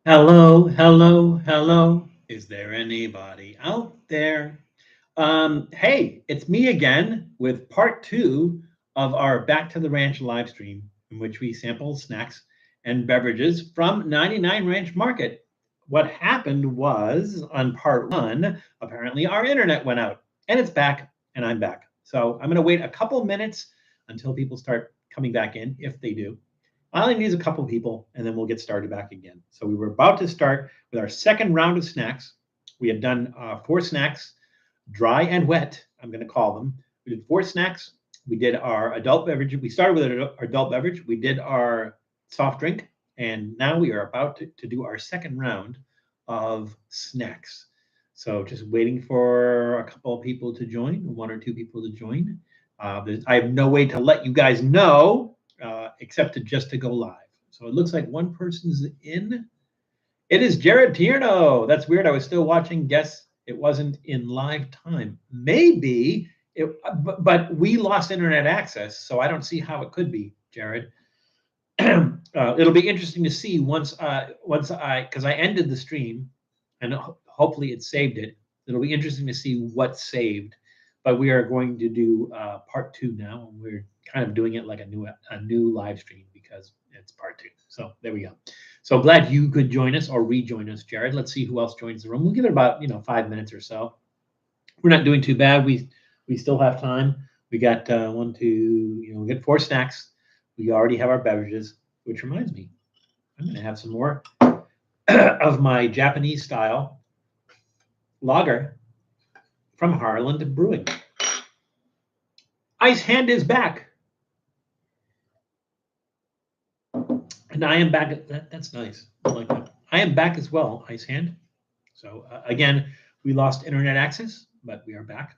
Hello, hello, hello. Is there anybody out there? Hey, it's me again with part two of our Back to the Ranch live stream, in which we sample snacks and beverages from 99 Ranch Market. What happened was on part one, apparently our internet went out and it's back, and I'm back. So I'm going to wait a couple minutes until people start coming back in, if they do. I only need a couple people, and then we'll get started back again. So we were about to start with our second round of snacks. We had done four snacks, dry and wet, I'm going to call them. We did four snacks. We did our adult beverage. We started with our adult beverage. We did our soft drink, and now we are about to do our second round of snacks. So just waiting for a couple of people to join, one or two people to join. I have no way to let you guys know except to go live. So it looks like one person's in. It is Jared Tierno. That's weird. I was still watching. Guess it wasn't in live time. Maybe it, but we lost internet access, so I don't see how it could be, Jared. It'll be interesting to see once because I ended the stream, and hopefully it saved it. It'll be interesting to see what saved. But we are going to do part two now, and we're kind of doing it like a new live stream because it's part two. So there we go. So glad you could join us or rejoin us, Jared. Let's see who else joins the room. We'll give it about 5 minutes or so. We're not doing too bad. We still have time. We got one, two, we got four snacks. We already have our beverages, which reminds me, I'm going to have some more of my Japanese style lager from Harland Brewing. Ice Hand is back. And I am back. That's nice. I like that. I am back as well, Ice Hand. So again, we lost internet access, but we are back.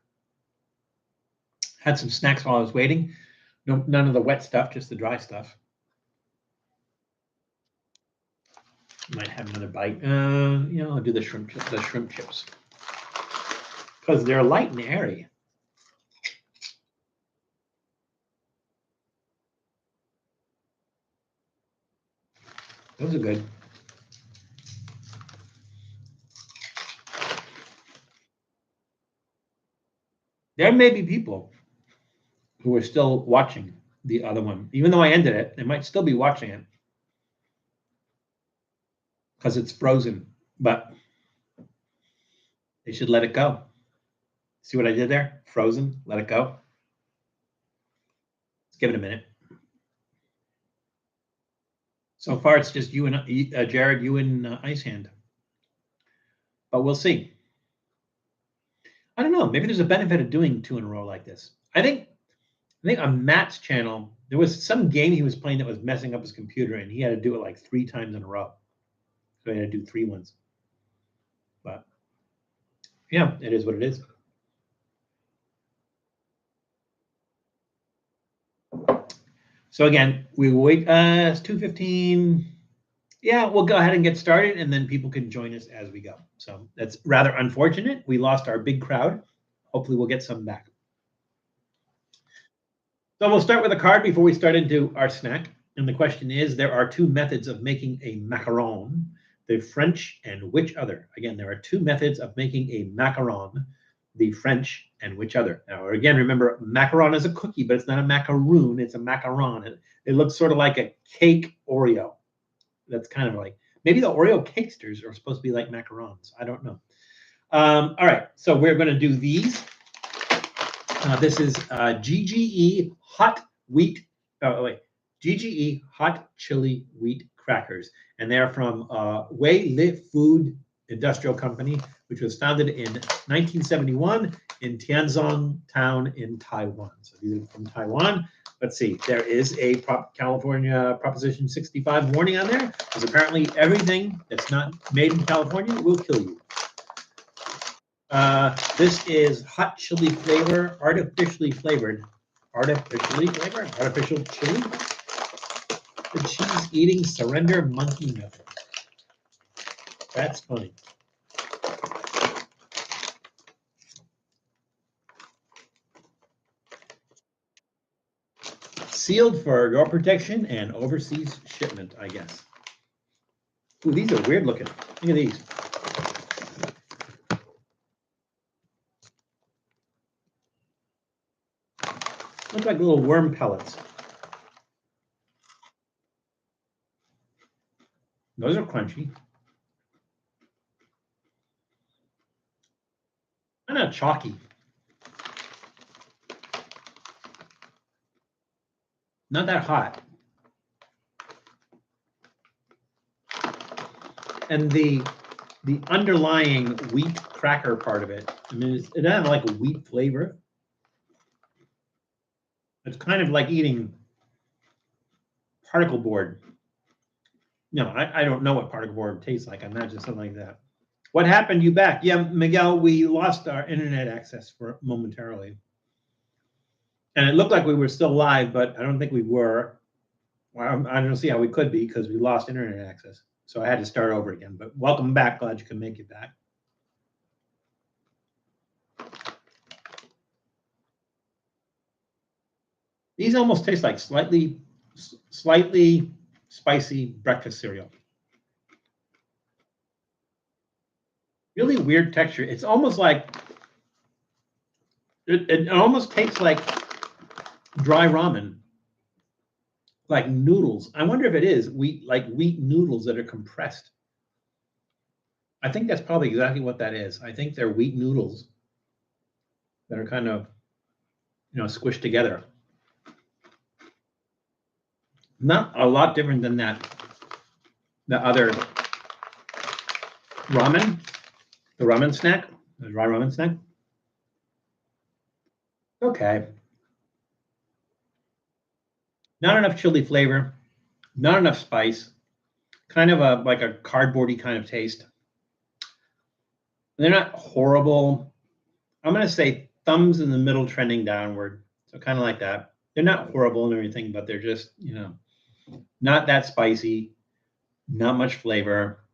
Had some snacks while I was waiting. No, none of the wet stuff, just the dry stuff. Might have another bite. I'll do the shrimp chips because they're light and airy. Those are good. There may be people who are still watching the other one, even though I ended it. They might still be watching it because it's frozen, but they should let it go. See what I did there? Frozen, let it go. Let's give it a minute. So far, it's just you and Jared, you and Ice Hand. But we'll see. I don't know. Maybe there's a benefit of doing two in a row like this. I think on Matt's channel, there was some game he was playing that was messing up his computer, and he had to do it like 3 times in a row. So he had to do 3 ones. But yeah, it is what it is. So again, we will wait. It's 2:15. Yeah, we'll go ahead and get started, and then people can join us as we go. So that's rather unfortunate. We lost our big crowd. Hopefully, we'll get some back. So we'll start with a card before we start into our snack. And the question is, there are 2 methods of making a macaron, the French and which other? Again, there are 2 methods of making a macaron, the French and which other? Now, again, remember, macaron is a cookie, but it's not a macaroon, it's a macaron. It looks sort of like a cake Oreo. That's kind of like, maybe the Oreo cakesters are supposed to be like macarons. I don't know. All right, so we're going to do these. This is GGE hot wheat. GGE hot chili wheat crackers, and they're from Wei Li Food Industrial Company, which was founded in 1971 in Tianzong Town in Taiwan. So these are from Taiwan. Let's see. There is a California Proposition 65 warning on there, because apparently everything that's not made in California will kill you. This is hot chili flavor, artificial chili. The cheese-eating surrender monkey method. That's funny. Sealed for your protection and overseas shipment, I guess. Ooh, these are weird looking. Look at these. Look like little worm pellets. Those are crunchy. Kind of chalky. Not that hot. And the underlying wheat cracker part of it, I mean, it doesn't have like a wheat flavor. It's kind of like eating particle board. No, I don't know what particle board tastes like. I imagine something like that. What happened? You back? Yeah, Miguel, we lost our internet access for momentarily. And it looked like we were still live, but I don't think we were. Well, I don't see how we could be because we lost internet access. So I had to start over again. But welcome back. Glad you could make it back. These almost taste like slightly spicy breakfast cereal. Really weird texture. It's almost like it almost tastes like dry ramen, like noodles. I wonder if it is wheat noodles that are compressed. I think that's probably exactly what that is. I think they're wheat noodles that are kind of, squished together. Not a lot different than the other ramen, the ramen snack, the dry ramen snack. Okay. Not enough chili flavor, not enough spice, kind of like a cardboardy kind of taste. They're not horrible. I'm going to say thumbs in the middle trending downward. So kind of like that. They're not horrible and everything, but they're just, not that spicy, not much flavor.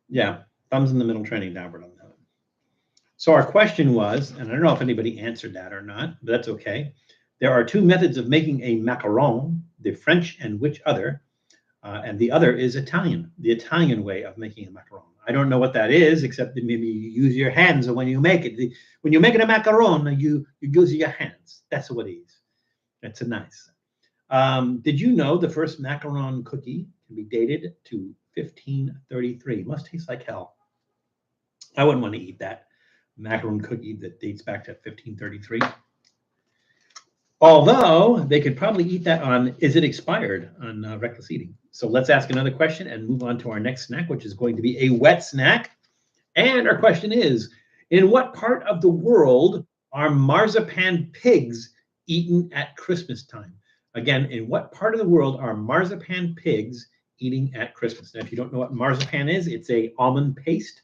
Yeah, thumbs in the middle trending downward on that. So our question was, and I don't know if anybody answered that or not, but that's okay. There are two methods of making a macaron, the French and which other? And the other is Italian, the Italian way of making a macaron. I don't know what that is, except that maybe you use your hands when you make it. When you're making a macaron, you use your hands. That's what it is. That's nice. Did you know the first macaron cookie can be dated to 1533? Must taste like hell. I wouldn't want to eat that macaron cookie that dates back to 1533. Although they could probably eat that on, is it expired on reckless eating? So let's ask another question and move on to our next snack, which is going to be a wet snack. And our question is, in what part of the world are marzipan pigs eaten at Christmas time? Again, in what part of the world are marzipan pigs eating at Christmas? Now, if you don't know what marzipan is, it's a almond paste.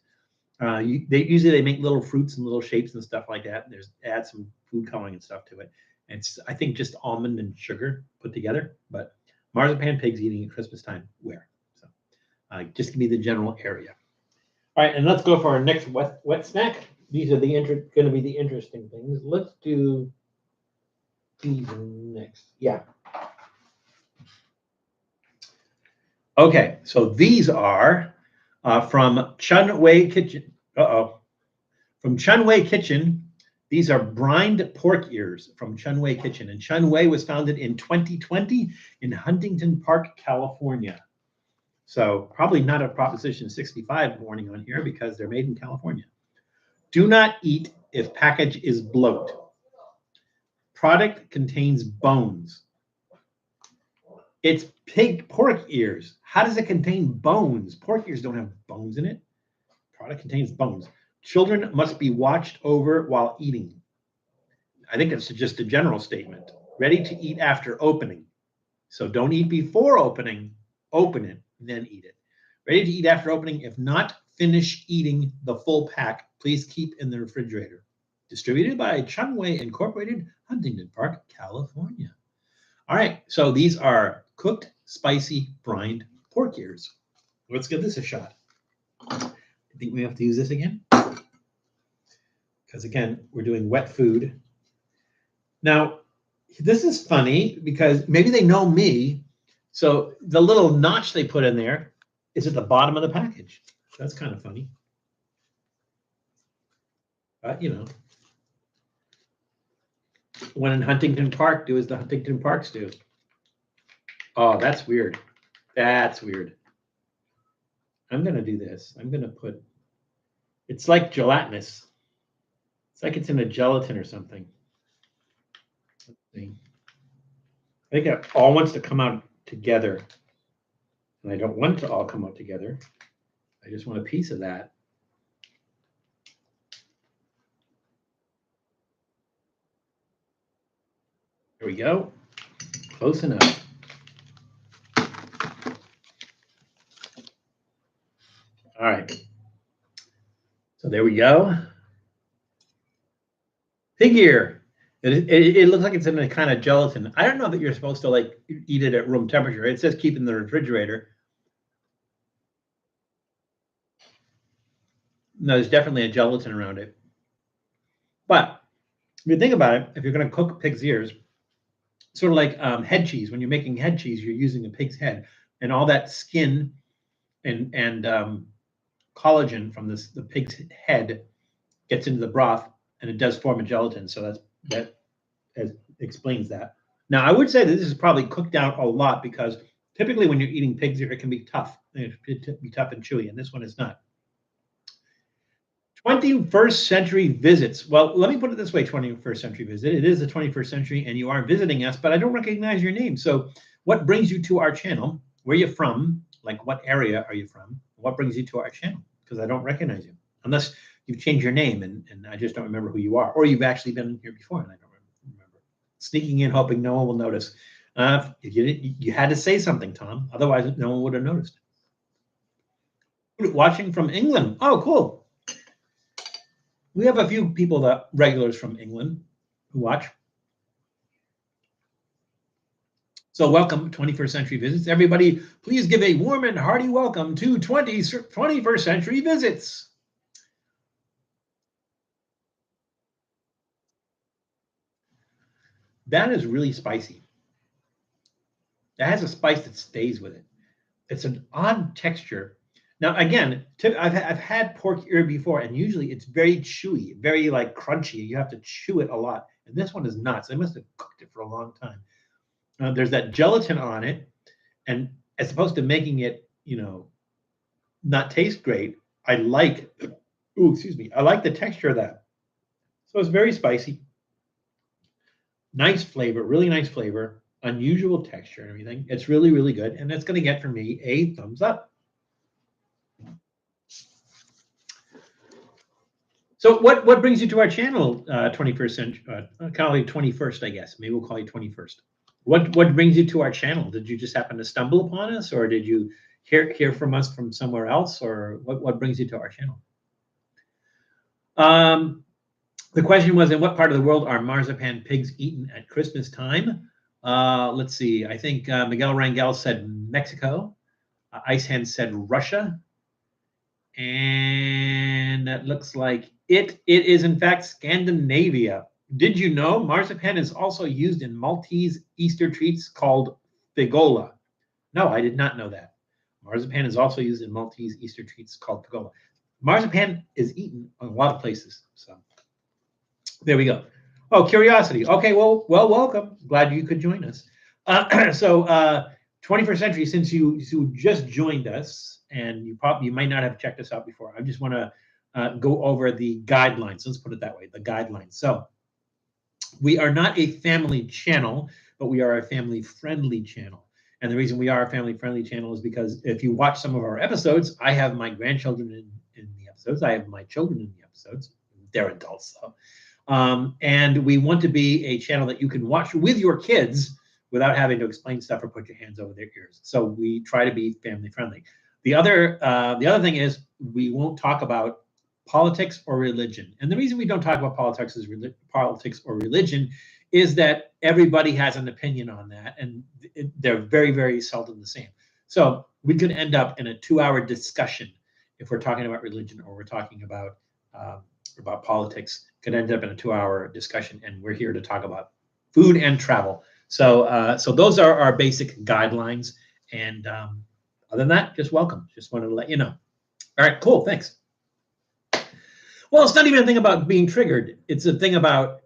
They make little fruits and little shapes and stuff like that. And add some food coloring and stuff to it. And it's, I think, just almond and sugar put together. But marzipan pigs eating at Christmas time, where? So just give me the general area. All right, and let's go for our next wet snack. These are going to be the interesting things. Let's do these next. Yeah. Okay, so these are from Chun Wei Kitchen. From Chun Wei Kitchen. These are brined pork ears from Chun Wei Kitchen. And Chun Wei was founded in 2020 in Huntington Park, California. So probably not a Proposition 65 warning on here because they're made in California. Do not eat if package is bloat. Product contains bones. It's pig pork ears. How does it contain bones? Pork ears don't have bones in it. Product contains bones. Children must be watched over while eating. I think it's just a general statement. Ready to eat after opening. So don't eat before opening. Open it, then eat it. Ready to eat after opening. If not, finish eating the full pack. Please keep in the refrigerator. Distributed by Chun Wei Incorporated, Huntington Park, California. All right, so these are cooked, spicy, brined pork ears. Let's give this a shot. I think we have to use this again. Because again, we're doing wet food. Now, this is funny because maybe they know me So the little notch they put in there is at the bottom of the package. That's kind of funny. But, you know, when in Huntington Park, do as the Huntington Parks do. Oh, that's weird. That's weird. I'm going to do this. I'm going to put, it's like gelatinous. It's like it's in a gelatin or something. Let's see. I think it all wants to come out together. And I don't want it to all come out together. I just want a piece of that. There we go. Close enough. All right. So there we go. Pig ear. It looks like it's in a kind of gelatin. I don't know that you're supposed to like eat it at room temperature. It says keep in the refrigerator. No, there's definitely a gelatin around it. But if you think about it, if you're going to cook pig's ears, sort of like head cheese. When you're making head cheese, you're using a pig's head, and all that skin and collagen from the pig's head gets into the broth, and it does form a gelatin. So that explains that. Now, I would say that this is probably cooked down a lot because typically when you're eating pig's ear, it can be tough. It can be tough and chewy, and this one is not. 21st century visits. Well, let me put it this way, 21st century visit. It is the 21st century, and you are visiting us, but I don't recognize your name. So what brings you to our channel? Where are you from? Like, what area are you from? What brings you to our channel? Because I don't recognize you. Unless you've changed your name, and I just don't remember who you are. Or you've actually been here before, and I don't remember. Sneaking in, hoping no one will notice. You had to say something, Tom. Otherwise, no one would have noticed. Watching from England. Oh, cool. We have a few people that regulars from England who watch. So welcome, 21st Century Visits. Everybody, please give a warm and hearty welcome to 21st Century Visits. That is really spicy. That has a spice that stays with it. It's an odd texture. Now, again, I've had pork ear before, and usually it's very chewy, very like crunchy. You have to chew it a lot. And this one is not. So they must have cooked it for a long time. There's that gelatin on it, and as opposed to making it, not taste great, I like the texture of that. So it's very spicy. Nice flavor, really nice flavor, unusual texture and everything. It's really, really good. And that's going to get for me a thumbs up. So what brings you to our channel, 21st century, call you 21st, I guess. Maybe we'll call you 21st. What brings you to our channel? Did you just happen to stumble upon us, or did you hear from us from somewhere else, or what brings you to our channel? The question was, in what part of the world are marzipan pigs eaten at Christmas time? Let's see. I think Miguel Rangel said Mexico. Ice Hand said Russia. And that looks like it is, in fact, Scandinavia. Did you know marzipan is also used in Maltese Easter treats called figola? No, I did not know that. Marzipan is also used in Maltese Easter treats called figola. Marzipan is eaten in a lot of places. So there we go. Oh, curiosity. Okay, well, welcome. Glad you could join us. 21st century, since you just joined us, and you might not have checked us out before, I just want to go over the guidelines. Let's put it that way, the guidelines. So we are not a family channel, but we are a family-friendly channel. And the reason we are a family-friendly channel is because if you watch some of our episodes, I have my grandchildren in the episodes. I have my children in the episodes. They're adults, though. And we want to be a channel that you can watch with your kids without having to explain stuff or put your hands over their ears. So we try to be family friendly. The other thing is we won't talk about politics or religion. And the reason we don't talk about politics or religion is that everybody has an opinion on that, and they're very, very seldom the same. So we could end up in a 2-hour discussion if we're talking about religion or we're talking about politics. Could end up in a 2-hour discussion, and we're here to talk about food and travel. So those are our basic guidelines, And other than that, just welcome. Just wanted to let you know. All right, cool. Thanks. Well, it's not even a thing about being triggered. It's a thing about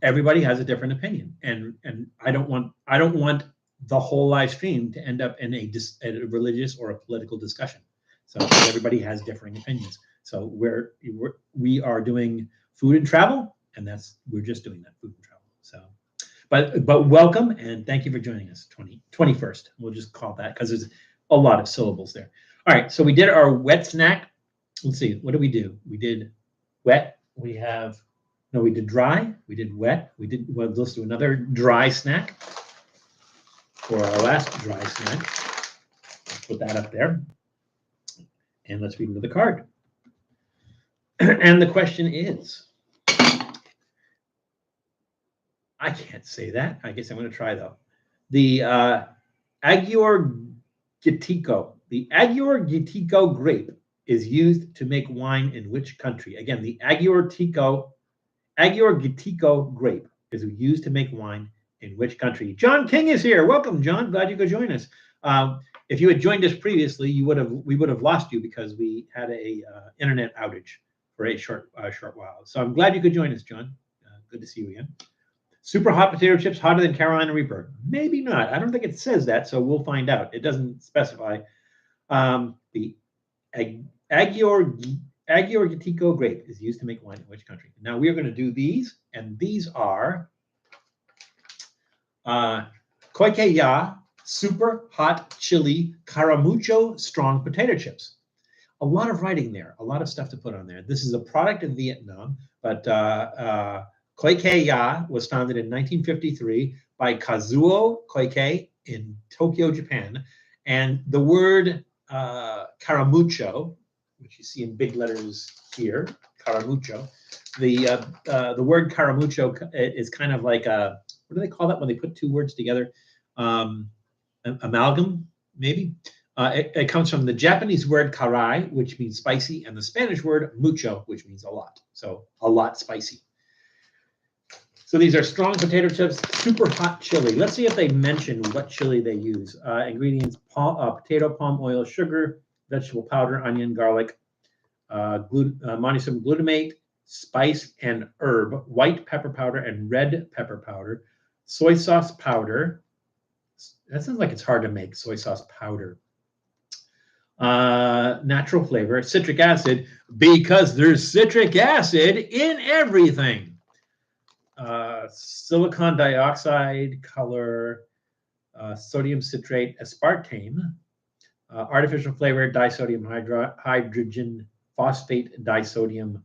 everybody has a different opinion, and I don't want the whole live stream to end up in a religious or a political discussion. So everybody has differing opinions. So we are doing food and travel, and we're just doing that, food and travel. So, but welcome and thank you for joining us. 21st. We'll just call that because there's a lot of syllables there. All right, so we did our wet snack. Let's see, what did we do? We did wet. We did dry. We did wet. Let's do another dry snack for our last dry snack. Let's put that up there. And let's read another card. And the question is, I can't say that. I guess I'm going to try though. The Agiour-Gittico. The Agiour-Gittico grape is used to make wine in which country? Again, the Agiour-Gittico grape is used to make wine in which country? John King is here. Welcome, John. Glad you could join us. If you had joined us previously, we would have lost you because we had a internet outage for a short while. So I'm glad you could join us, John. Good to see you again. Super hot potato chips, hotter than Carolina Reaper? Maybe not. I don't think it says that, so we'll find out. It doesn't specify. The Agiour-Gittico grape is used to make wine in which country? Now we are going to do these, and these are Koike-Ya super hot chili caramucho strong potato chips. A lot of writing there, a lot of stuff to put on there. This is a product of Vietnam, but Koike-Ya was founded in 1953 by Kazuo Koike in Tokyo, Japan, and the word caramucho, which you see in big letters here, caramucho. The word caramucho is kind of like a, what do they call that when they put two words together? Amalgam, maybe. It comes from the Japanese word karai, which means spicy, and the Spanish word mucho, which means a lot. So a lot spicy. So these are strong potato chips, super hot chili. Let's see if they mention what chili they use. Ingredients: potato, palm oil, sugar, vegetable powder, onion, garlic, monosodium glutamate, spice and herb, white pepper powder and red pepper powder, soy sauce powder. That sounds like it's hard to make, soy sauce powder. Natural flavor, citric acid, because there's citric acid in everything. Silicon dioxide, color, sodium citrate, aspartame, artificial flavor, disodium hydrogen phosphate, disodium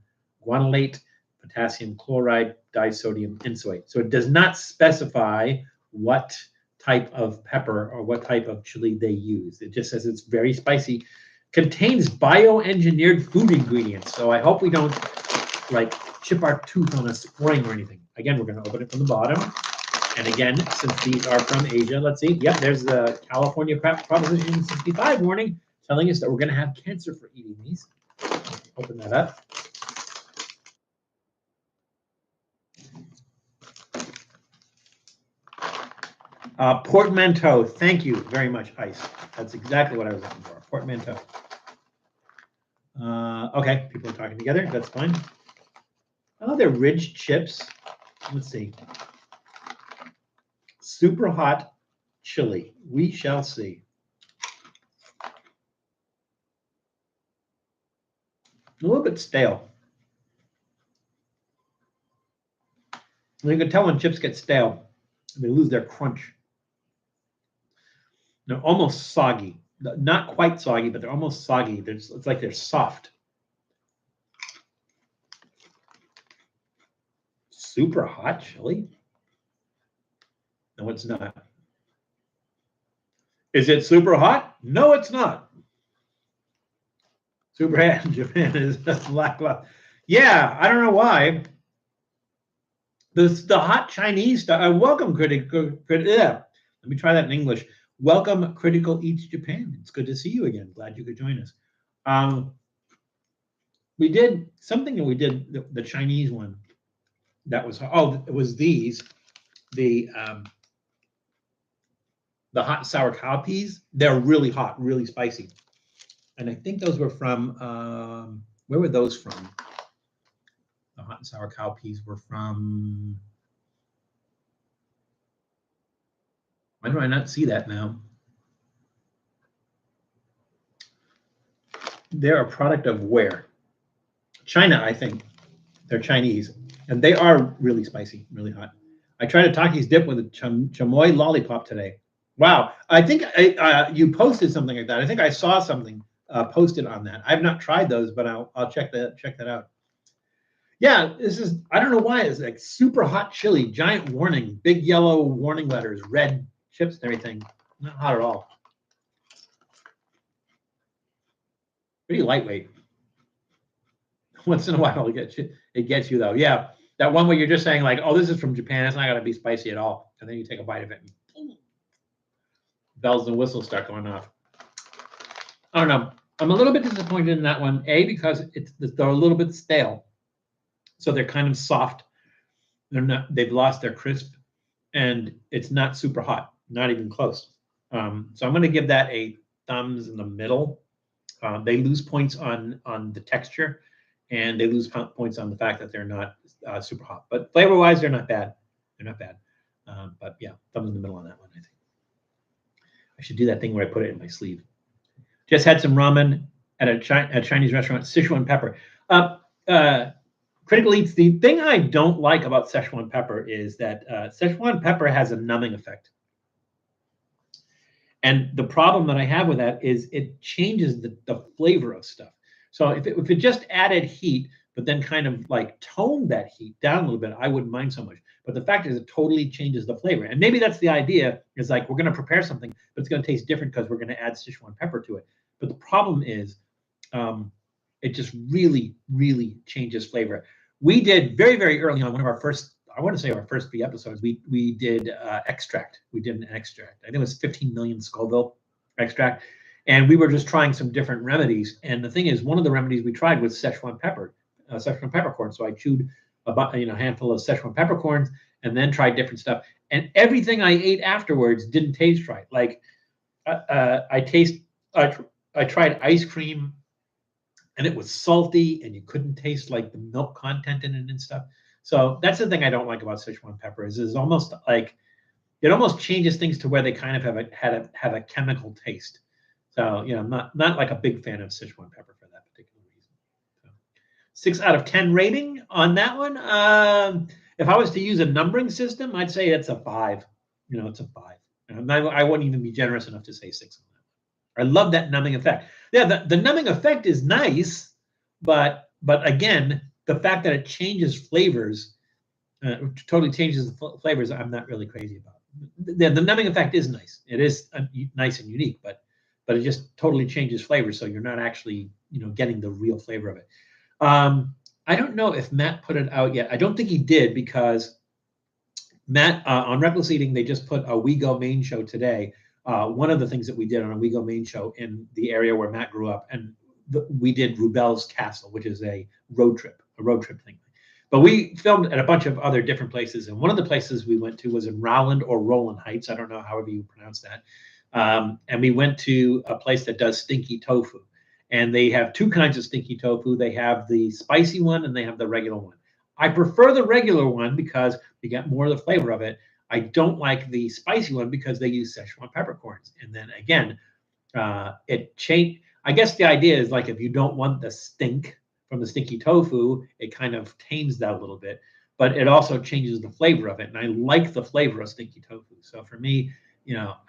guanylate, potassium chloride, disodium enzoate. So it does not specify what type of pepper or what type of chili they use. It just says it's very spicy, contains bioengineered food ingredients. So I hope we don't like chip our tooth on a spring or anything. Again, we're going to open it from the bottom. And again, since these are from Asia, let's see. Yep, there's the California Proposition 65 warning telling us that we're going to have cancer for eating these. Open that up. Portmanteau. Thank you very much, Ice. That's exactly what I was looking for. Portmanteau. Okay, people are talking together. That's fine. Oh, they're ridged chips. Let's see. Super hot chili. We shall see. A little bit stale. You can tell when chips get stale, they lose their crunch. They're almost soggy. Not quite soggy, but they're almost soggy. It's like they're soft. Super hot chili? No, it's not. Is it super hot? No, it's not. Super hot in Japan is lackluster. Yeah, I don't know why. The hot Chinese stuff. Welcome, critical. Yeah. Let me try that in English. Welcome, Critical Eats Japan. It's good to see you again. Glad you could join us. We did something that we did the Chinese one. That was it was these. The the hot and sour cowpeas, they're really hot, really spicy. And I think those were from, where were those from? The hot and sour cowpeas were from, why do I not see that now? They're a product of where? China, I think. They're Chinese. And they are really spicy, really hot. I tried a Takis dip with a chamoy lollipop today. Wow. I think you posted something like that. I think I saw something posted on that. I've not tried those, but I'll check that out. Yeah, this is, I don't know why, it's like super hot chili, giant warning, big yellow warning letters, red chips and everything. Not hot at all. Pretty lightweight. Once in a while it gets you though. Yeah, that one where you're just saying like, oh, this is from Japan, it's not gonna be spicy at all. And then you take a bite of it and boom, bells and whistles start going off. I don't know. I'm a little bit disappointed in that one. A, because they're a little bit stale. So they're kind of soft. They've lost their crisp, and it's not super hot, not even close. So I'm going to give that a thumbs in the middle. They lose points on the texture, and they lose points on the fact that they're not super hot. But flavor-wise, they're not bad. They're not bad. But yeah, thumbs in the middle on that one, I think. I should do that thing where I put it in my sleeve. Just had some ramen at a Chinese restaurant, Sichuan pepper. Critical Eats, the thing I don't like about Szechuan pepper is that Szechuan pepper has a numbing effect. And the problem that I have with that is it changes the flavor of stuff. So if it just added heat, but then kind of like toned that heat down a little bit, I wouldn't mind so much. But the fact is it totally changes the flavor. And maybe that's the idea, is like we're going to prepare something, but it's going to taste different because we're going to add Sichuan pepper to it. But the problem is it just really, really changes flavor. We did very, very early on, one of our first, I want to say our first 3 episodes, we did extract. We did an extract. I think it was 15 million Scoville extract. And we were just trying some different remedies. And the thing is, one of the remedies we tried was Szechuan peppercorns. So I chewed a handful of Szechuan peppercorns and then tried different stuff. And everything I ate afterwards didn't taste right. Like I tried ice cream, and it was salty, and you couldn't taste like the milk content in it and stuff. So that's the thing I don't like about Sichuan pepper is almost like it almost changes things to where they kind of have a chemical taste. So I'm not like a big fan of Sichuan pepper for that particular reason. So, 6 out of 10 rating on that one. If I was to use a numbering system, I'd say it's a 5. It's a 5. I wouldn't even be generous enough to say 6 on that. I love that numbing effect. Yeah, the numbing effect is nice, but again, the fact that it changes flavors, totally changes the flavors, I'm not really crazy about. The numbing effect is nice. It is nice and unique, but it just totally changes flavors, so you're not actually getting the real flavor of it. I don't know if Matt put it out yet. I don't think he did, because Matt on Reckless Eating, they just put a We Go Maine show today. One of the things that we did on a We Go Maine show in the area where Matt grew up, and we did Rubel's Castle, which is a road trip thing. But we filmed at a bunch of other different places, and one of the places we went to was in Rowland or Roland Heights. I don't know, however you pronounce that. And we went to a place that does stinky tofu, and they have 2 kinds of stinky tofu. They have the spicy one and they have the regular one. I prefer the regular one because you get more of the flavor of it. I don't like the spicy one because they use Szechuan peppercorns. And then again, it changed. I guess the idea is like if you don't want the stink from the stinky tofu, it kind of tames that a little bit, but it also changes the flavor of it. And I like the flavor of stinky tofu. So for me,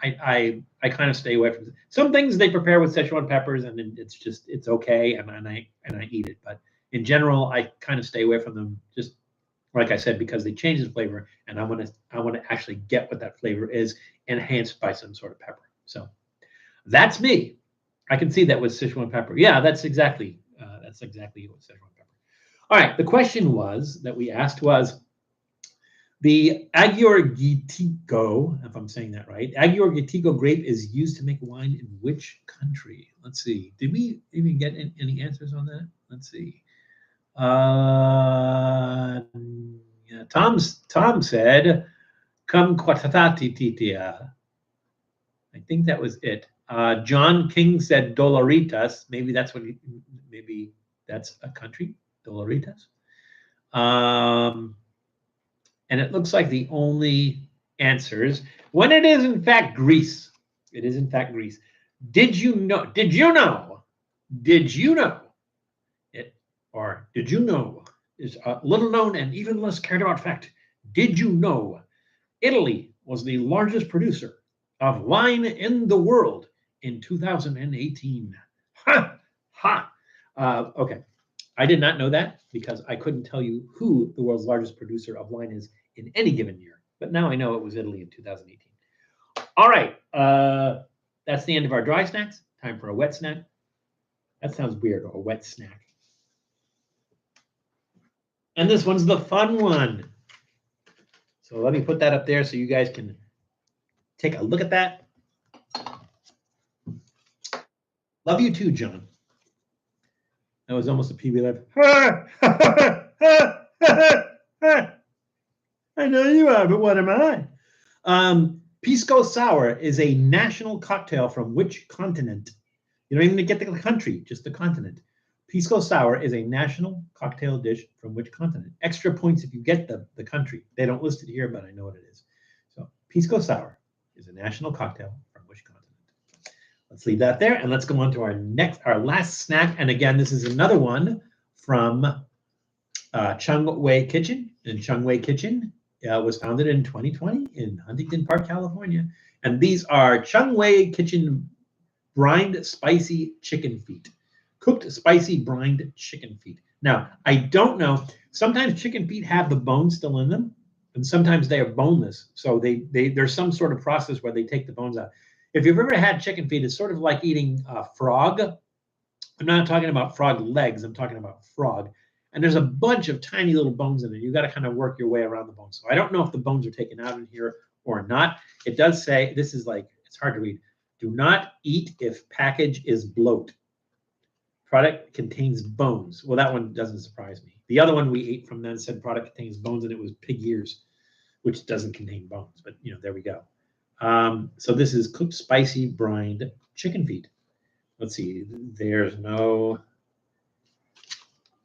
I kind of stay away from it. Some things they prepare with Szechuan peppers, and it's okay, and I eat it. But in general, I kind of stay away from them, just like I said, because they change the flavor, and I want to actually get what that flavor is, enhanced by some sort of pepper. So that's me. I can see that with Sichuan pepper. Yeah, that's exactly what Sichuan pepper. All right, the question that we asked was the Agorgitico, if I'm saying that right. Agorgitico grape is used to make wine in which country? Let's see. Did we even get any answers on that? Let's see. Tom said, "Come quatatati titia." I think that was it. John King said Doloritas. Maybe that's what maybe that's a country, Doloritas. And it looks like the only answers when it is in fact Greece. It is in fact Greece. Did you know? Did you know? Did you know? It or did you know is a little known and even less cared about fact. Did you know Italy was the largest producer of wine in the world in 2018? Ha ha. Okay. I did not know that because I couldn't tell you who the world's largest producer of wine is in any given year. But now I know it was Italy in 2018. All right. That's the end of our dry snacks. Time for a wet snack. That sounds weird, a wet snack. And this one's the fun one. So let me put that up there so you guys can take a look at that. Love you too, John. That was almost a PB laugh. I know you are, but what am I? Pisco Sour is a national cocktail from which continent? You don't even get the country, just the continent. Pisco Sour is a national cocktail dish from which continent? Extra points if you get the country. They don't list it here, but I know what it is. So Pisco Sour is a national cocktail from which continent? Let's leave that there, and let's go on to our last snack. And again, this is another one from Chung Wei Kitchen. And Chung Wei Kitchen was founded in 2020 in Huntington Park, California. And these are Chung Wei Kitchen brined spicy chicken feet. Cooked spicy brined chicken feet. Now, I don't know. Sometimes chicken feet have the bone still in them, and sometimes they are boneless. So there's some sort of process where they take the bones out. If you've ever had chicken feet, it's sort of like eating frog. I'm not talking about frog legs. I'm talking about frog. And there's a bunch of tiny little bones in it. You got to kind of work your way around the bones. So I don't know if the bones are taken out in here or not. It does say, this is like, it's hard to read. Do not eat if package is bloat. Product contains bones. Well, that one doesn't surprise me. The other one we ate from them said product contains bones, and it was pig ears, which doesn't contain bones. But, there we go. So this is cooked spicy brined chicken feet. Let's see. There's no...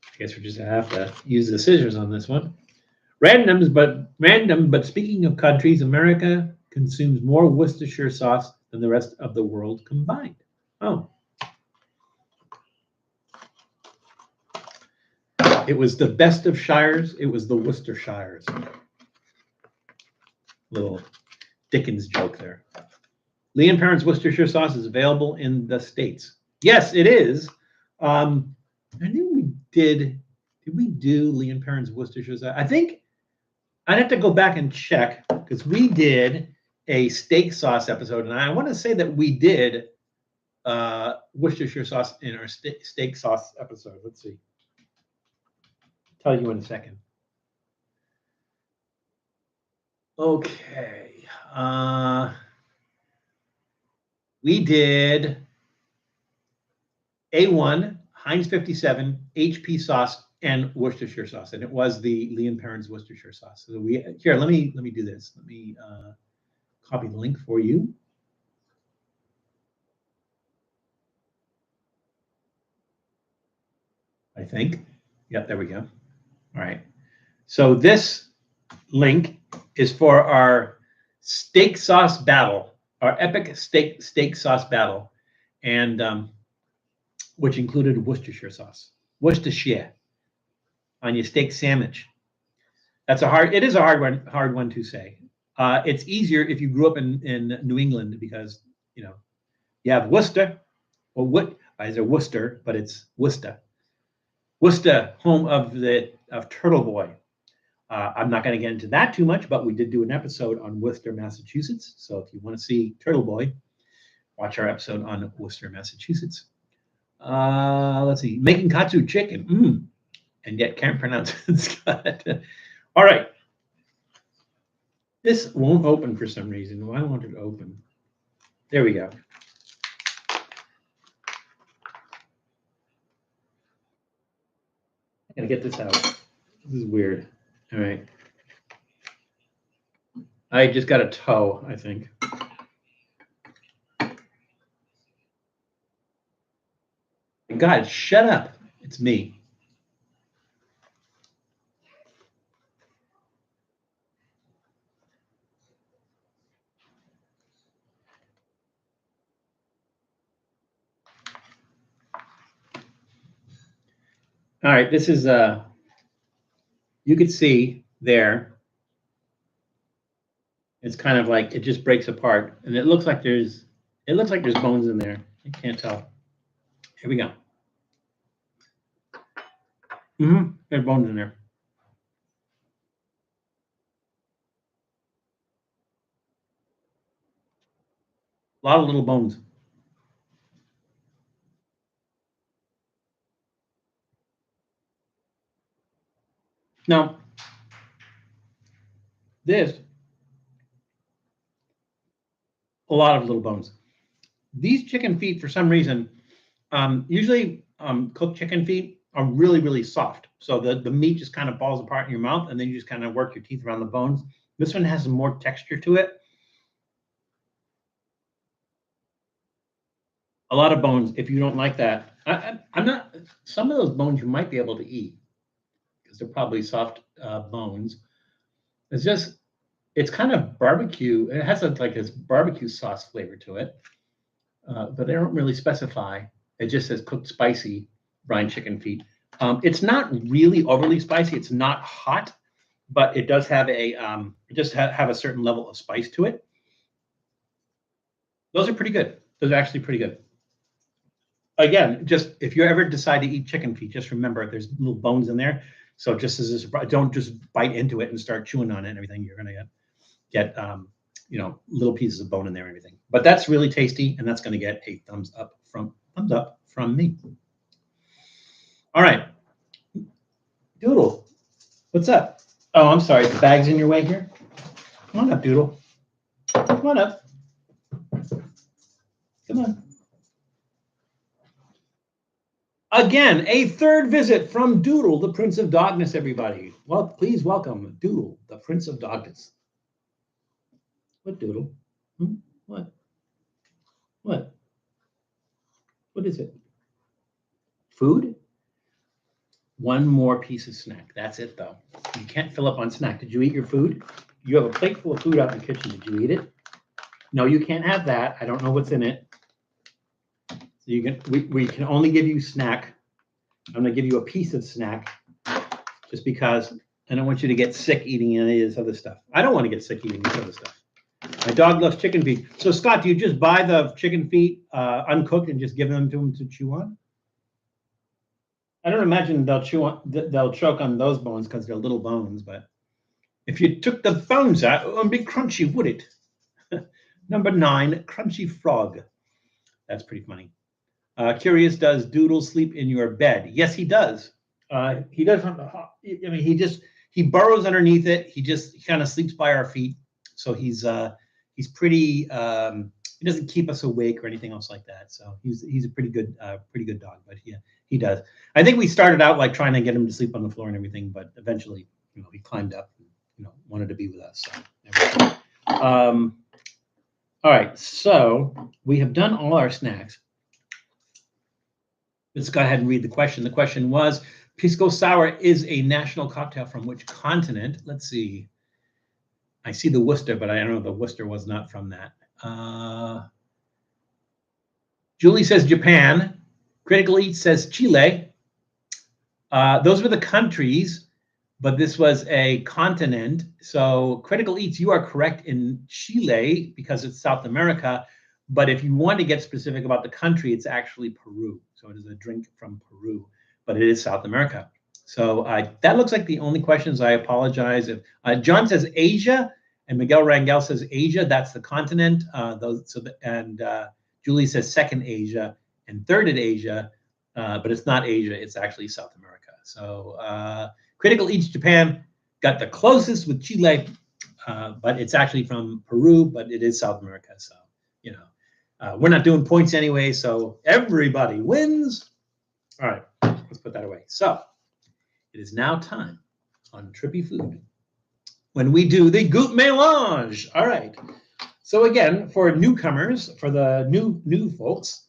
I guess we just have to use the scissors on this one. Random, but speaking of countries, America consumes more Worcestershire sauce than the rest of the world combined. Oh. It was the best of shires. It was the Worcestershires. Little Dickens joke there. Lee & Perrins Worcestershire sauce is available in the States. Yes, it is. I knew we did. Did we do Lee & Perrins Worcestershire sauce? I think I'd have to go back and check because we did a steak sauce episode, and I want to say that we did Worcestershire sauce in our steak sauce episode. Let's see. Tell you in a second. Okay. We did A1, Heinz 57, HP sauce, and Worcestershire sauce, and it was the Lee & Perrins Worcestershire sauce. So here. Let me do this. Let me copy the link for you. I think. Yep, there we go. All right. So this link is for our steak sauce battle, our epic steak sauce battle, and which included Worcestershire sauce, Worcestershire, on your steak sandwich. It is a hard one to say. It's easier if you grew up in New England because you have Worcester, or what is a Worcester, but it's Worcester. Worcester, home of Turtle Boy. I'm not going to get into that too much, but we did do an episode on Worcester, Massachusetts. So if you want to see Turtle Boy, watch our episode on Worcester, Massachusetts. Let's see, making katsu chicken, and yet can't pronounce it. All right. This won't open for some reason. Why won't it open? There we go. I gotta get this out. This is weird. All right. I just got a toe, I think. God, shut up. It's me. All right, this is you could see there. It's kind of like it just breaks apart, and it looks like there's bones in there. I can't tell. Here we go. There's bones in there. A lot of little bones. Now, this a lot of little bones. These chicken feet, for some reason, usually cooked chicken feet are really, really soft. So the meat just kind of falls apart in your mouth, and then you just kind of work your teeth around the bones. This one has more texture to it. A lot of bones. If you don't like that, I'm not. Some of those bones you might be able to eat because they're probably soft bones. It's just, it's kind of barbecue. It has like this barbecue sauce flavor to it, but they don't really specify. It just says cooked spicy brine chicken feet. It's not really overly spicy. It's not hot, but it does have a have a certain level of spice to it. Those are pretty good. Those are actually pretty good. Again, just if you ever decide to eat chicken feet, just remember there's little bones in there. So just as a surprise, don't just bite into it and start chewing on it and everything. You're gonna get little pieces of bone in there and everything. But that's really tasty, and that's gonna get a thumbs up from me. All right, Doodle, what's up? Oh, I'm sorry, the bag's in your way here. Come on up, Doodle. Come on up. Come on. Again, a third visit from Doodle, the Prince of Dogness, everybody. Well, please welcome Doodle, the Prince of Dogness. What, Doodle? What? What? What is it? Food? One more piece of snack. That's it, though. You can't fill up on snack. Did you eat your food? You have a plate full of food out in the kitchen. Did you eat it? No, you can't have that. I don't know what's in it. So we can only give you snack. I'm gonna give you a piece of snack just because I don't want you to get sick eating any of this other stuff. I don't want to get sick eating this other stuff. My dog loves chicken feet. So Scott, do you just buy the chicken feet uncooked and just give them to him to chew on? I don't imagine they'll choke on those bones because they're little bones, but if you took the bones out, it wouldn't be crunchy, would it? Number 9, crunchy frog. That's pretty funny. Curious, does Doodle sleep in your bed? Yes, he does. He does. I mean, he burrows underneath it. He kind of sleeps by our feet. So he's pretty. He doesn't keep us awake or anything else like that. So he's a pretty good dog. But yeah, he does. I think we started out like trying to get him to sleep on the floor and everything, but eventually, he climbed up and wanted to be with us. So, all right, so we have done all our snacks. Let's go ahead and read the question. The question was, Pisco Sour is a national cocktail from which continent? Let's see. I see the Worcester, but I don't know. The Worcester was not from that. Julie says Japan. Critical Eats says Chile. Those were the countries, but this was a continent. So Critical Eats, you are correct in Chile because it's South America. But if you want to get specific about the country, it's actually Peru. So it is a drink from Peru, but it is South America. So that looks like the only questions. I apologize if John says Asia and Miguel Rangel says Asia. That's the continent. Julie says second Asia and third in Asia, but it's not Asia. It's actually South America. So Critical Eats Japan got the closest with Chile, but it's actually from Peru, but it is South America. So we're not doing points anyway, so everybody wins. All right, let's put that away. So it is now time on Trippy Food when we do the Goût Mélange. All right. So again, for newcomers, for the new folks,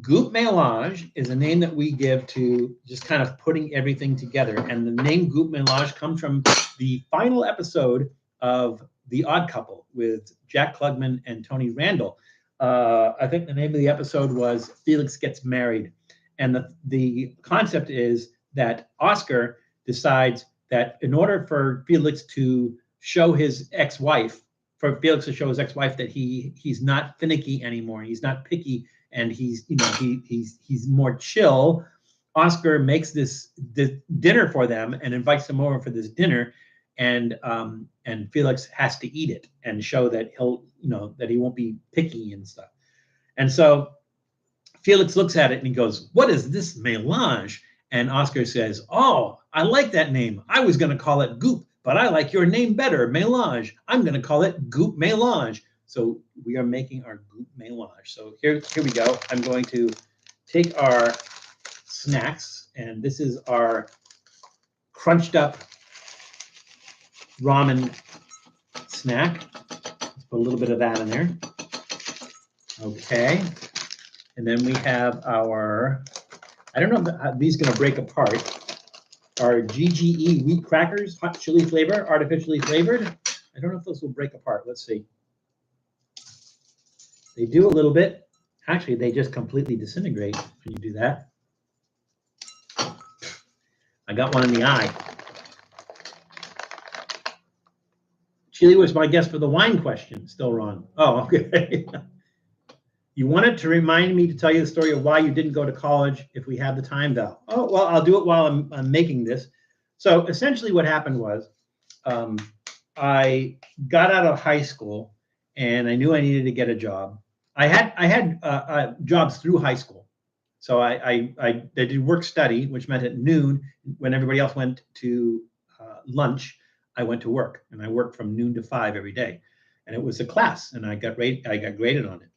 Goop Mélange is a name that we give to just kind of putting everything together. And the name Goop Mélange comes from the final episode of The Odd Couple with Jack Klugman and Tony Randall. I think the name of the episode was Felix Gets Married. And the concept is that Oscar decides that in order for Felix to show his ex-wife, that he's not finicky anymore, he's not picky, and he's more chill. Oscar makes this dinner for them and invites them over for this dinner, and Felix has to eat it and show that that he won't be picky and stuff. And so Felix looks at it and he goes, "What is this mélange?" And Oscar says, "Oh, I like that name. I was going to call it Goop, but I like your name better, Mélange. I'm going to call it Goop Mélange." So we are making our Goop Mélange. So here we go. I'm going to take our snacks, and this is our crunched up ramen snack. Let's put a little bit of that in there. Okay. And then we have our, I don't know if these are going to break apart, our GGE wheat crackers, hot chili flavor, artificially flavored. I don't know if those will break apart. Let's see. They do a little bit. Actually, they just completely disintegrate when you do that. I got one in the eye. Chili was my guess for the wine question. Still wrong. Oh, okay. You wanted to remind me to tell you the story of why you didn't go to college if we have the time, Val. Oh, well, I'll do it while I'm making this. So essentially what happened was I got out of high school and I knew I needed to get a job. I had jobs through high school. So I did work study, which meant at noon, when everybody else went to lunch, I went to work, and I worked from noon to 5 every day. And it was a class, and I got graded on it.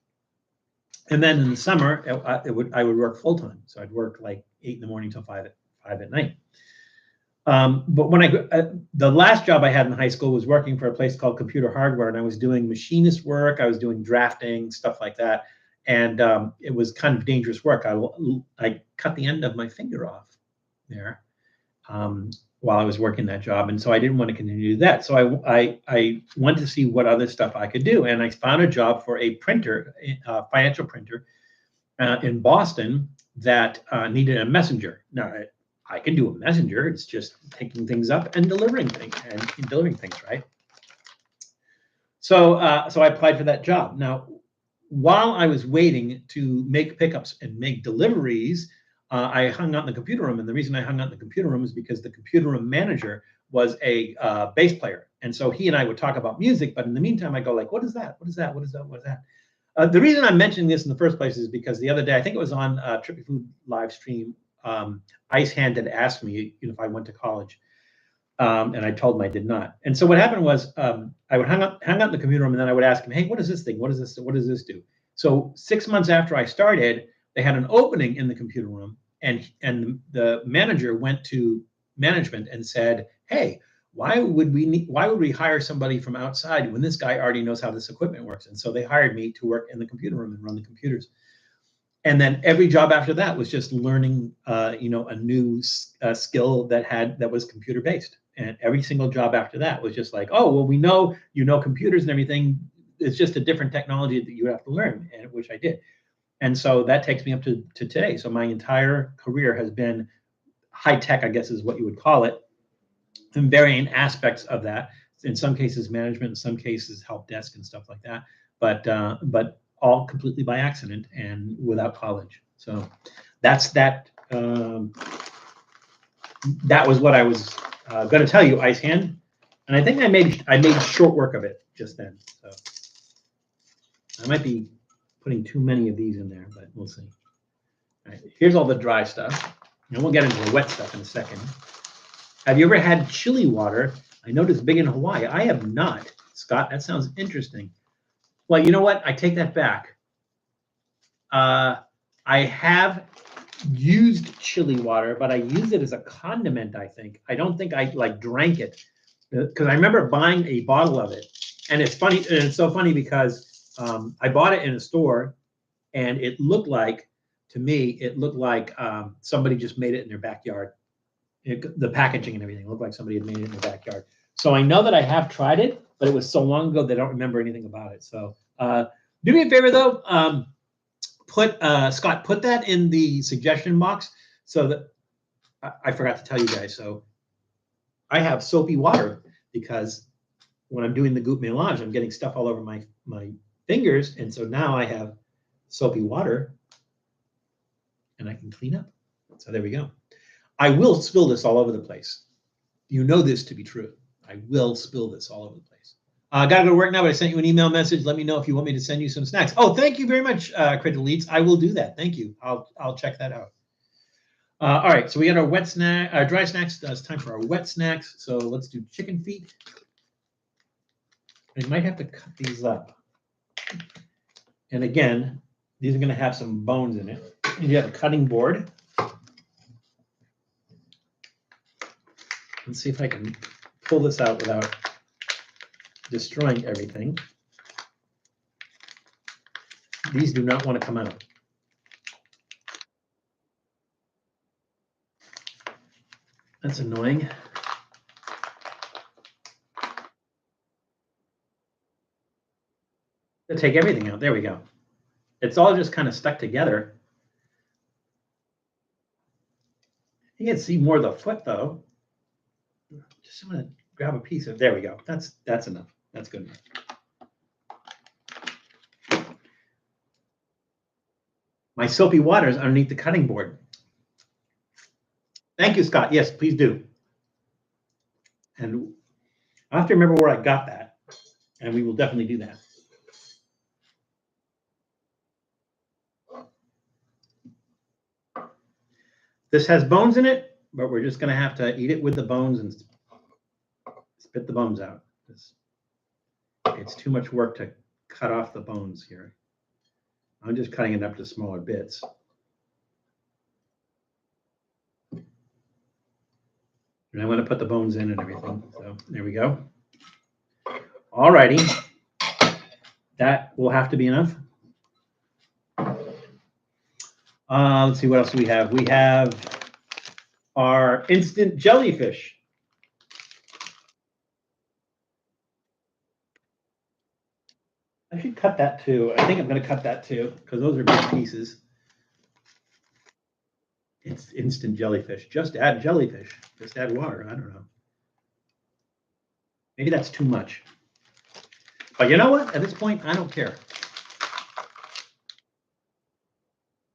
And then in the summer, I would work full time. So I'd work like 8 in the morning till 5 at night. But when the last job I had in high school was working for a place called Computer Hardware, and I was doing machinist work. I was doing drafting, stuff like that. And it was kind of dangerous work. I cut the end of my finger off there while I was working that job. And so I didn't want to continue to do that. So I went to see what other stuff I could do. And I found a job for a printer, financial printer in Boston that needed a messenger. Now, I can do a messenger. It's just picking things up and delivering things, right? So I applied for that job. Now, while I was waiting to make pickups and make deliveries, I hung out in the computer room. And the reason I hung out in the computer room is because the computer room manager was a bass player. And so he and I would talk about music. But in the meantime, I go like, what is that? What is that? What is that? What is that? The reason I'm mentioning this in the first place is because the other day, I think it was on Trippy Food live stream, Ice Hand had asked me if I went to college. And I told him I did not. And so what happened was I would hang out in the computer room, and then I would ask him, hey, what is this thing? What is this? What does this do? So 6 months after I started, they had an opening in the computer room, and the manager went to management and said, hey, why would we hire somebody from outside when this guy already knows how this equipment works? And so they hired me to work in the computer room and run the computers. And then every job after that was just learning, a new skill that was computer based. And every single job after that was just like, oh, well, we know computers and everything. It's just a different technology that you have to learn, and which I did. And so that takes me up to today. So my entire career has been high tech, I guess is what you would call it, in varying aspects of that. In some cases, management, in some cases, help desk and stuff like that. But all completely by accident and without college. So that's that. That was what I was going to tell you, Ice Hand, and I think I made short work of it just then. So I might be putting too many of these in there, but we'll see. All right, here's all the dry stuff, and we'll get into the wet stuff in a second. Have you ever had chili water? I know it's big in Hawaii. I have not, Scott. That sounds interesting. Well, you know what? I take that back. I have used chili water, but I use it as a condiment, I think. I don't think I drank it, because I remember buying a bottle of it. And it's funny, and it's so funny because I bought it in a store, and it looked like to me, it looked like somebody just made it in their backyard. The packaging and everything looked like somebody had made it in their backyard. So I know that I have tried it, but it was so long ago that I don't remember anything about it. So do me a favor though, Scott, put that in the suggestion box so that I forgot to tell you guys. So I have soapy water because when I'm doing the gout mélange, I'm getting stuff all over my fingers, and so now I have soapy water, and I can clean up. So there we go. I will spill this all over the place. You know this to be true. I will spill this all over the place. Got to go to work now, but I sent you an email message. Let me know if you want me to send you some snacks. Oh, thank you very much, Crit Elites. I will do that. Thank you. I'll check that out. All right, so we got our wet snack, our dry snacks. It's time for our wet snacks. So let's do chicken feet. I might have to cut these up. And again, these are going to have some bones in it. And you have a cutting board. Let's see if I can pull this out without destroying everything. These do not want to come out. That's annoying. To take everything out. There we go. It's all just kind of stuck together. You can see more of the foot though. Just want to grab a piece of. There we go. That's enough. That's good enough. My soapy water is underneath the cutting board. Thank you, Scott. Yes, please do. And I have to remember where I got that, and we will definitely do that. This has bones in it, but we're just going to have to eat it with the bones and spit the bones out. It's too much work to cut off the bones here. I'm just cutting it up to smaller bits. And I want to put the bones in and everything. So there we go. All righty. That will have to be enough. Let's see, what else do we have? We have our instant jellyfish. I should cut that too. I think I'm going to cut that too because those are big pieces. It's instant jellyfish. Just add jellyfish. Just add water. I don't know. Maybe that's too much. But you know what? At this point, I don't care.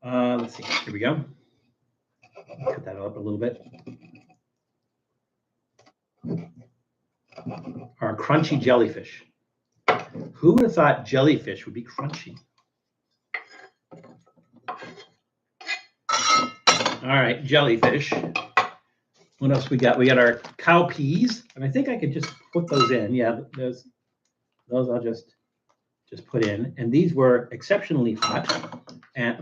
Let's see. Here we go. Cut that up a little bit. Our crunchy jellyfish. Who would have thought jellyfish would be crunchy? All right, jellyfish. What else we got? We got our cow peas, and I think I could just put those in. Yeah, those I'll just put in. And these were exceptionally hot,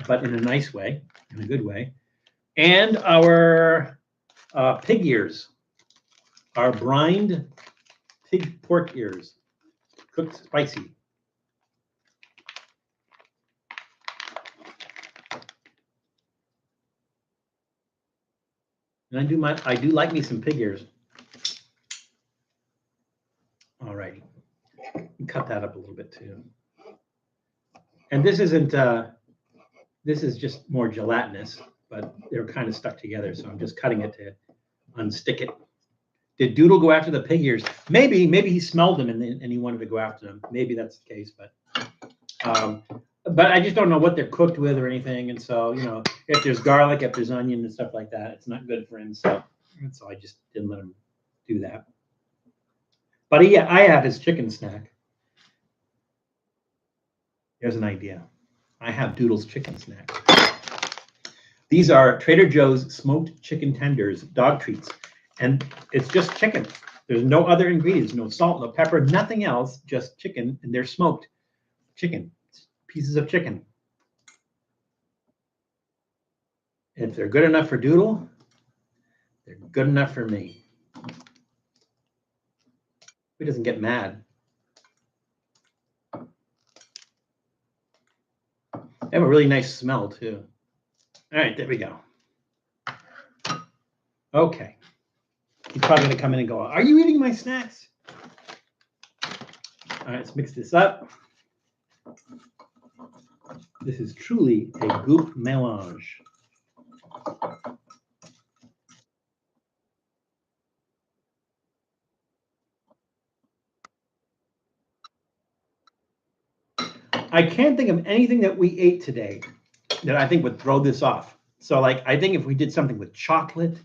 but in a nice way, in a good way. And our pig ears, our brined pig pork ears, cooked spicy. And I do like me some pig ears. All righty, cut that up a little bit too. And this isn't. This is just more gelatinous, but they're kind of stuck together. So I'm just cutting it to unstick it. Did Doodle go after the pig ears? Maybe he smelled them and he wanted to go after them. Maybe that's the case, but I just don't know what they're cooked with or anything. And so, you know, if there's garlic, if there's onion and stuff like that, it's not good for him. So I just didn't let him do that. But I have his chicken snack. Here's an idea. I have Doodle's chicken snack. These are Trader Joe's smoked chicken tenders, dog treats. And it's just chicken. There's no other ingredients, no salt, no pepper, nothing else, just chicken. And they're smoked chicken, pieces of chicken. If they're good enough for Doodle, they're good enough for me. He doesn't get mad. They have a really nice smell too. All right, there we go. Okay. He's probably going to come in and go, are you eating my snacks? All right, let's mix this up. This is truly a goop melange. I can't think of anything that we ate today that I think would throw this off. So, like, I think if we did something with chocolate,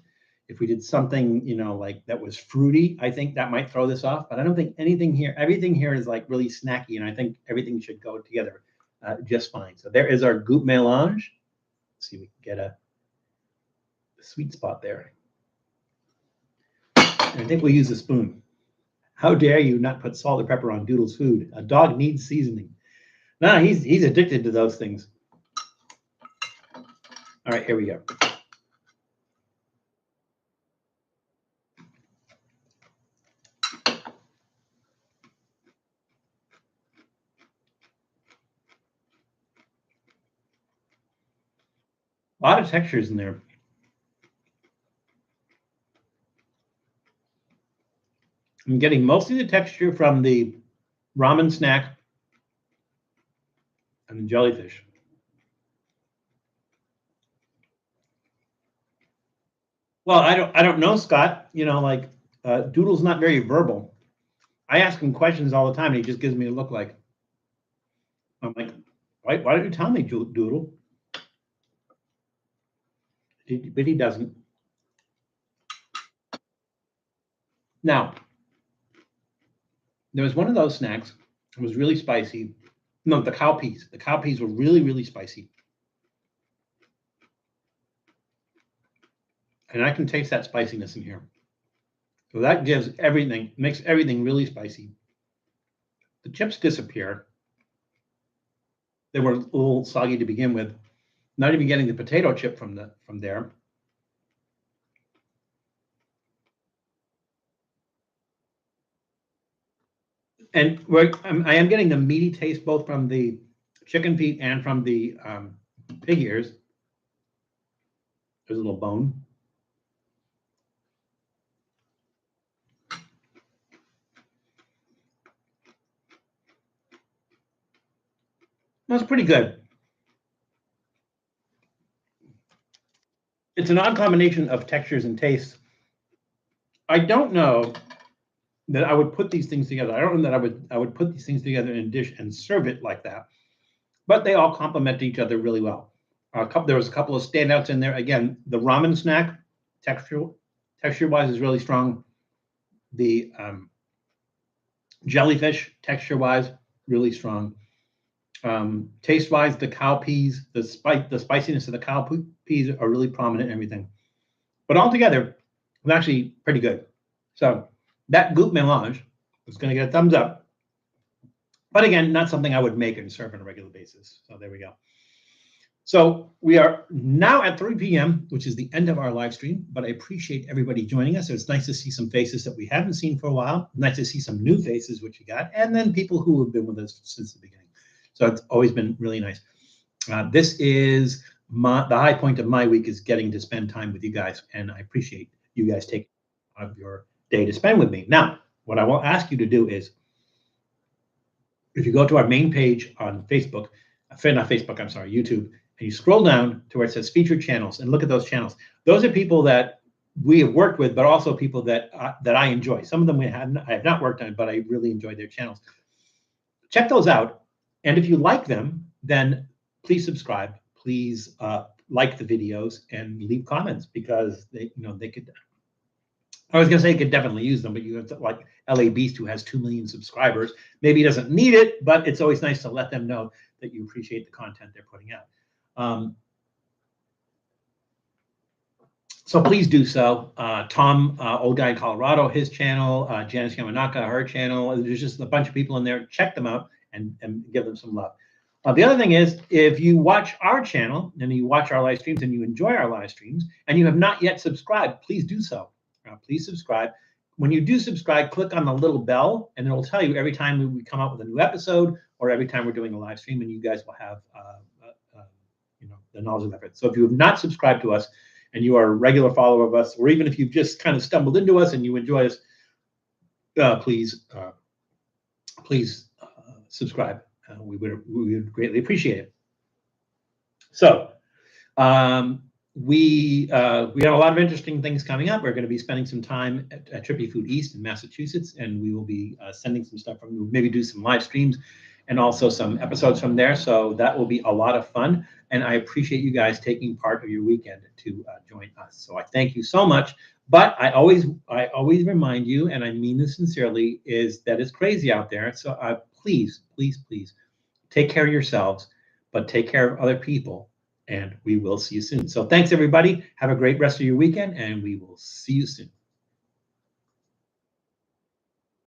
if we did something, like that was fruity, I think that might throw this off. But I don't think everything here is like really snacky, and I think everything should go together just fine. So there is our goop melange. Let's see if we can get a sweet spot there. And I think we'll use a spoon. How dare you not put salt or pepper on Doodle's food? A dog needs seasoning. No, he's addicted to those things. All right, here we go. A lot of textures in there. I'm getting mostly the texture from the ramen snack and the jellyfish. Well, I don't know, Scott. Doodle's not very verbal. I ask him questions all the time, and he just gives me a look like. I'm like, why don't you tell me, Doodle? But he doesn't. Now, there was one of those snacks. It was really spicy. No, the cowpeas. The cowpeas were really, really spicy. And I can taste that spiciness in here. So that makes everything really spicy. The chips disappear. They were a little soggy to begin with. Not even getting the potato chip from there. And I am getting the meaty taste both from the chicken feet and from the pig ears. There's a little bone. That's pretty good. It's an odd combination of textures and tastes. I don't know that I would put these things together. I don't know that I would put these things together in a dish and serve it like that. But they all complement each other really well. There was a couple of standouts in there. Again, the ramen snack, texture-wise, is really strong. The jellyfish, texture-wise, really strong. Taste-wise, the cowpeas, the spiciness of the cowpeas are really prominent in everything. But altogether, it's actually pretty good. So that goop melange is going to get a thumbs up. But again, not something I would make and serve on a regular basis. So there we go. So we are now at 3 p.m., which is the end of our live stream, but I appreciate everybody joining us. It's nice to see some faces that we haven't seen for a while. Nice to see some new faces, which you got, and then people who have been with us since the beginning. So it's always been really nice. This is the high point of my week, is getting to spend time with you guys, and I appreciate you guys taking out of your day to spend with me. Now, what I will ask you to do is, if you go to our main page on Facebook, not Facebook, I'm sorry, YouTube, and you scroll down to where it says featured channels and look at those channels. Those are people that we have worked with, but also people that I enjoy. Some of them I have not worked on, but I really enjoy their channels. Check those out. And if you like them, then please subscribe. Please like the videos and leave comments, because they could. I was going to say you could definitely use them, but you have to, like LA Beast, who has 2 million subscribers. Maybe he doesn't need it, but it's always nice to let them know that you appreciate the content they're putting out. So please do so. Tom, old guy in Colorado, his channel, Janice Yamanaka, her channel. There's just a bunch of people in there. Check them out and give them some love. The other thing is, if you watch our channel and you watch our live streams and you enjoy our live streams and you have not yet subscribed, please do so. Please subscribe. When you do subscribe, click on the little bell, and it'll tell you every time we come out with a new episode or every time we're doing a live stream, and you guys will have the knowledge of effort. So if you have not subscribed to us and you are a regular follower of us, or even if you've just kind of stumbled into us and you enjoy us, please subscribe. We would greatly appreciate it. So we have a lot of interesting things coming up. We're going to be spending some time at Trippy Food East in Massachusetts, and we will be sending some stuff from. We'll maybe do some live streams and also some episodes from there. So that will be a lot of fun, and I appreciate you guys taking part of your weekend to join us. So I thank you so much. But I always remind you, and I mean this sincerely, is that it's crazy out there. So please, please, please take care of yourselves, but take care of other people. And we will see you soon. So thanks, everybody. Have a great rest of your weekend, and we will see you soon.